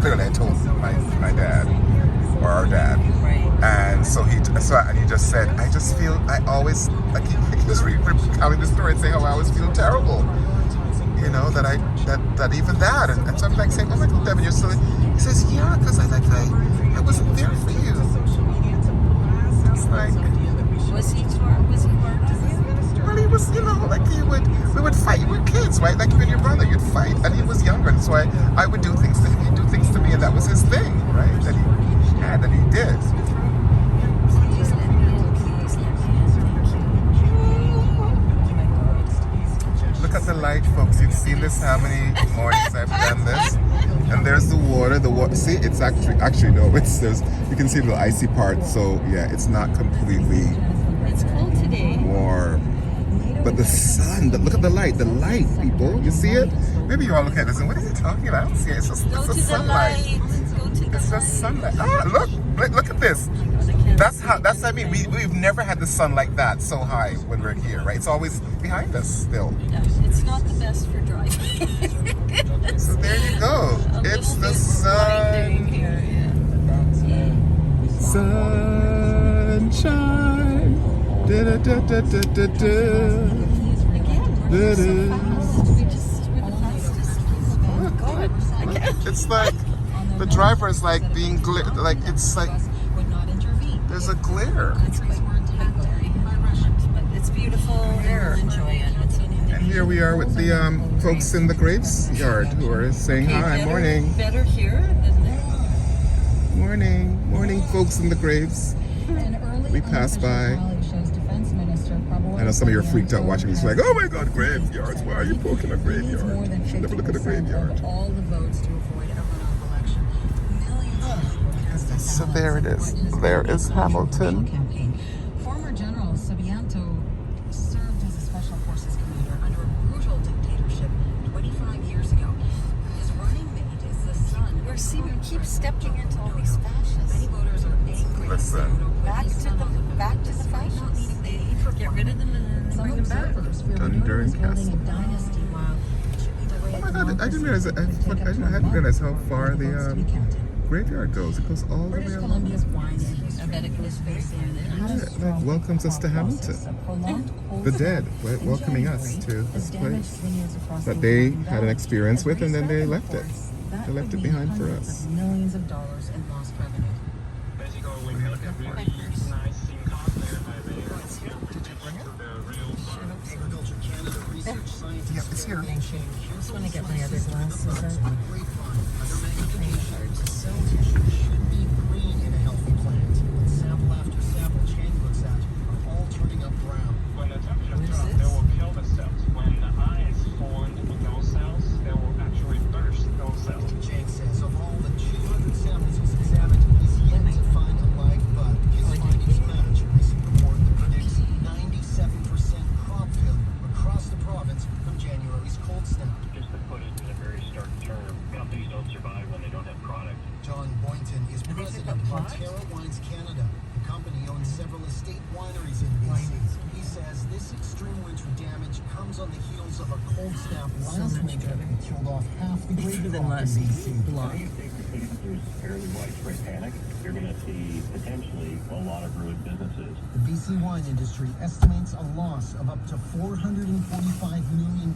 clearly I told my dad or our dad. Right. And so he just said, I just feel, I always, like he was recounting the story and saying how I always feel terrible. You know, that even that. And so I'm like saying, oh my God, Devin, you're silly. He says, yeah, because I wasn't there for you. It's like, Was he hard to you? well, he was, you know, like we would fight. We were kids, right? Like you and your brother, you'd fight. And he was younger, and so I would do things to him, he'd do things to me, and that was his thing, right? That he had, that he did. Look at the light, folks. You've seen this how many mornings I've done this. And there's the water. See, it's actually no. There's you can see the icy part. So yeah, it's not completely. It's cold today. Warm. But the sun. Look at the light. The light, people. You see it? Maybe you all look at this and what is he talking about? I don't see it. It's just Go it's to the the sunlight. light. Go to the It's just sunlight. Ah, look at this. That's what I mean. We've never had the sun like that so high when we're here, right? It's always behind us still. It's not the best for driving. So there you go. It's the sun. Sunshine. Da da da da da da da. It's like the driver is like being like it's like there's a glare. It's beautiful. We'll enjoy it. And here we are with the folks in the graveyard who are saying hi. Morning. Better here than there. Morning, folks in the graves. We passed by. I know some of you are freaked out watching this, like, oh my God, graveyards. Why are you poking a graveyard? You should never look at a graveyard. So there it is. There is Hamilton. Former General Subianto served as a special forces commander under a brutal dictatorship 25 years ago. His running mate is the son. We keep stepping into all these fascists. Many voters are angry. Listen. Back to the fascists. Get rid of them and bring them back. Thunder and Castle. Oh my God! I didn't realize. I hadn't realized how far the graveyard goes. It goes all the way along. I bet it goes very far there. Yeah, it welcomes us to Hamilton. The dead welcoming us to this place that they had an experience with, and then they left it. They left it behind for us. Millions of dollars in lost revenue. Yeah, it's here. I just want to get my other glasses out. When the temperature drops, they will kill the cells. When the ice formed in those cells, they will actually burst those cells. Jake says of all the 200 samples he's examined, he's yet to find a live bug. His findings match a recent report that predicts 97% crop failure across the province from January's cold snap. Just to put it in a very stark term, companies don't survive when they don't have product. John Boynton is president of Montera Wines Canada. The company owns several estate wineries in BC. He says this extreme winter damage comes on the heels of a cold snap last winter that killed off half the grape crop in BC. There's fairly widespread panic. You're going to see potentially a lot of ruined businesses. The BC wine industry estimates a loss of up to $445 million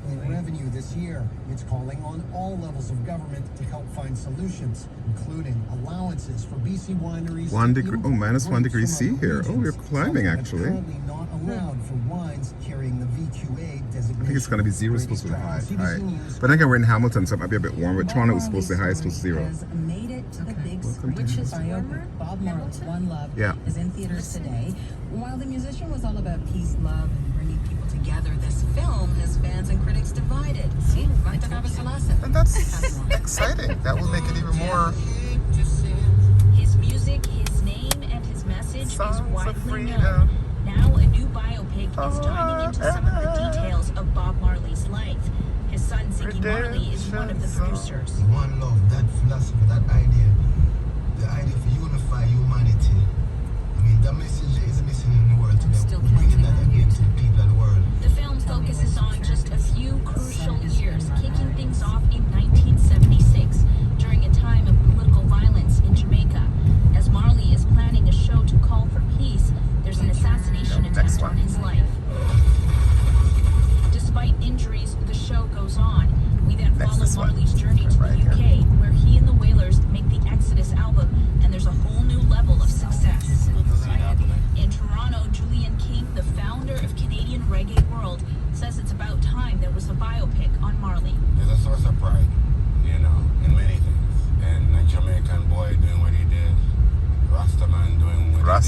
in revenue this year. It's calling on all levels of government to help find solutions, including allowances for BC wineries. 1 degree. Oh, -1 degree C here. Oh, we're climbing actually. Currently not allowed for wines carrying the VQA designation. I think it's going to be 0, supposed to be high. But then again, we're in Hamilton, so it might be a bit warm. But Toronto was supposed to be high, it's supposed to be 0. Has made it to the big Welcome to screen. Hamilton. Biopic Bob Marley's One Love Yeah. is in theaters today. While the musician was all about peace, love, and bringing people together, this film has fans and critics divided. See, right to And that's exciting. That will make it even more His music, his name, and his message songs is of widely known. freedom. Now a new biopic is diving into some of the details of Bob Marley's life. His son Ziggy Marley is one of the producers. One love, that philosophy, that idea, the idea for unify humanity. I mean, that message is missing in the world today. Still We're bringing that counting on again to the people of the world. The film focuses on just a few crucial years, kicking things off in 1976, during a time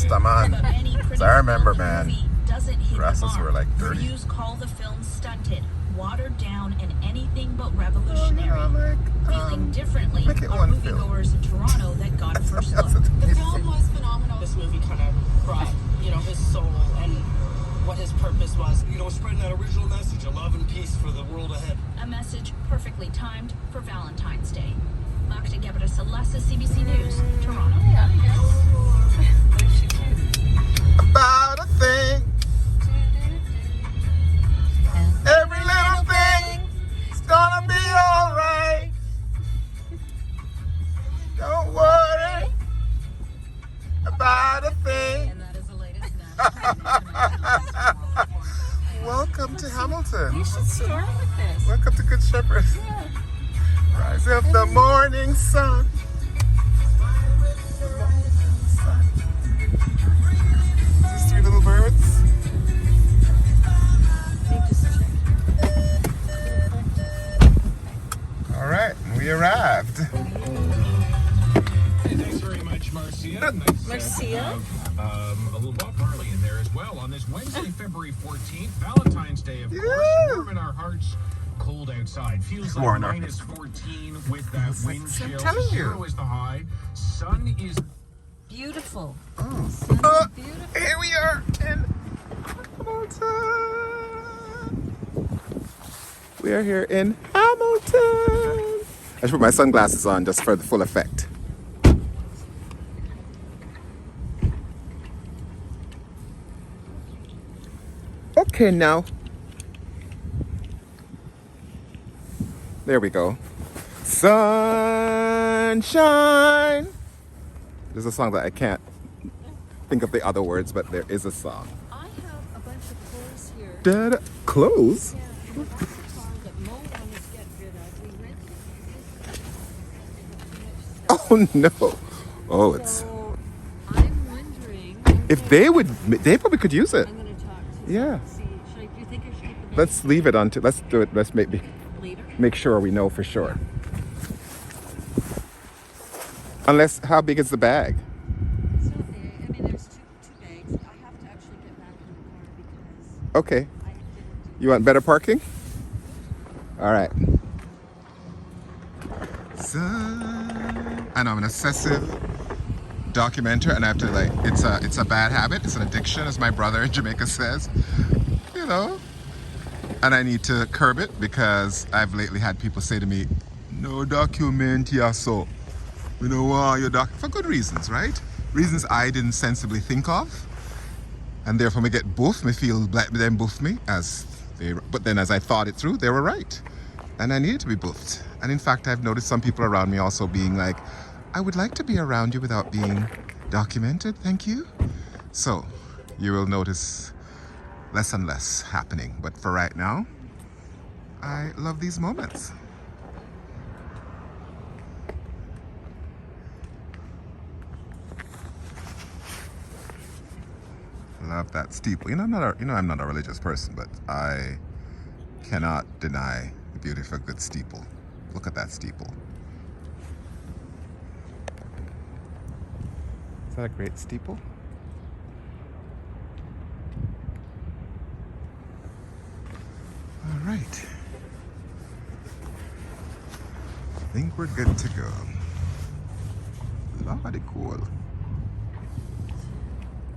Rasta man. But many critics I remember, feel the man. movie doesn't hit the Rastas mark. were, like, dirty. Reviews call the film stunted, watered down, and anything but revolutionary. Feeling differently make it are one film. moviegoers in Toronto that got a first look. The film was phenomenal. This movie kind of brought, his soul and what his purpose was. Spreading that original message of love and peace for the world ahead. A message perfectly timed for Valentine's Day. Magda Gebre-Selassie, CBC News, Toronto. About a thing. Every little thing is gonna be alright. Don't worry about a thing. And that is the latest now. Welcome to Hamilton. You should start with this. Welcome to Good Shepherd. Rise of the morning sun. These three little birds. All right, we arrived. Hey, thanks very much, Marcia. Nice Marcia? to have, a little Bob Marley in there as well on this Wednesday, February 14th, Valentine's Day, of course. Yeah. Warm in our hearts, cold outside. Feels like Warm in our minus 14 with that wind I'm chill. telling you. 0 is the high. Sun is Beautiful. Oh. Beautiful. Here we are in Hamilton. We are here in Hamilton. I should put my sunglasses on just for the full effect. Okay, now. There we go. Sunshine. There's a song that I can't think of the other words, but there is a song. I have a bunch of clothes here. Da-da. Clothes? Yeah, and that's the car that Mo wanted to get rid of. We rented it. Oh no. Oh, it's. So I'm wondering. If they would, they probably could use it. I'm going to talk to Yeah. see. Do you think I should keep the Let's leave it on to. Let's do it. Let's later? make sure we know for sure. Unless, how big is the bag? It's not there. I mean, there's two bags. I have to actually get back in the car because Okay. I didn't. You want better parking? All right. So, I know I'm an obsessive documenter, and I have to it's a bad habit. It's an addiction, as my brother in Jamaica says. And I need to curb it because I've lately had people say to me, "No document here, so we don't want your doc," for good reasons, right? Reasons I didn't sensibly think of, and therefore me get boof. Me feel like them boof me but then as I thought it through, they were right, and I needed to be boofed. And in fact, I've noticed some people around me also being like, "I would like to be around you without being documented, thank you." So you will notice less and less happening. But for right now, I love these moments. Love that steeple. I'm not a religious person, but I cannot deny the beauty of a good steeple. Look at that steeple. Is that a great steeple? All right. I think we're good to go. Lordy cool.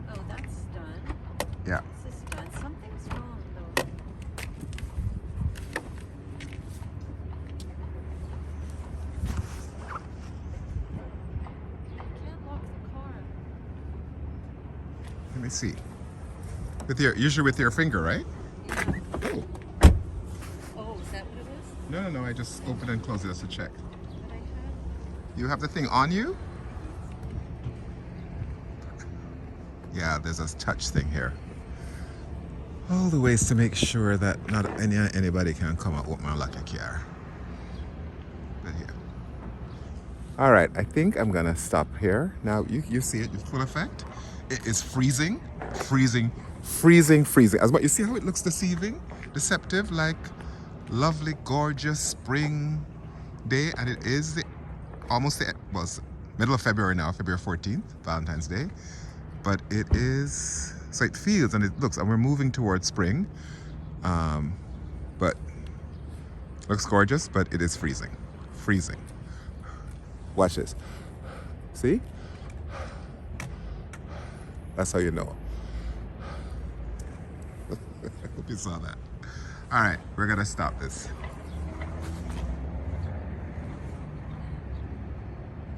Oh, that's done. Yeah. This is done. Something's wrong, though. I can't lock the car. Let me see. Usually with your finger, right? Yeah. Oh. Oh, is that what it is? No. I just open and close it just to check. But I had. You have the thing on you? Yeah, there's a touch thing here. All the ways to make sure that not anybody can come up with my lucky car. But yeah. All right, I think I'm gonna stop here. Now you see it in full effect. It is freezing. As much, you see how it looks deceiving, deceptive, like lovely, gorgeous spring day, and it is almost the middle of February now, February 14th, Valentine's Day. but it is, so it feels and it looks, and we're moving towards spring, but looks gorgeous, but it is freezing. Freezing. Watch this. See? That's how you know. Hope you saw that. All right, we're gonna stop this.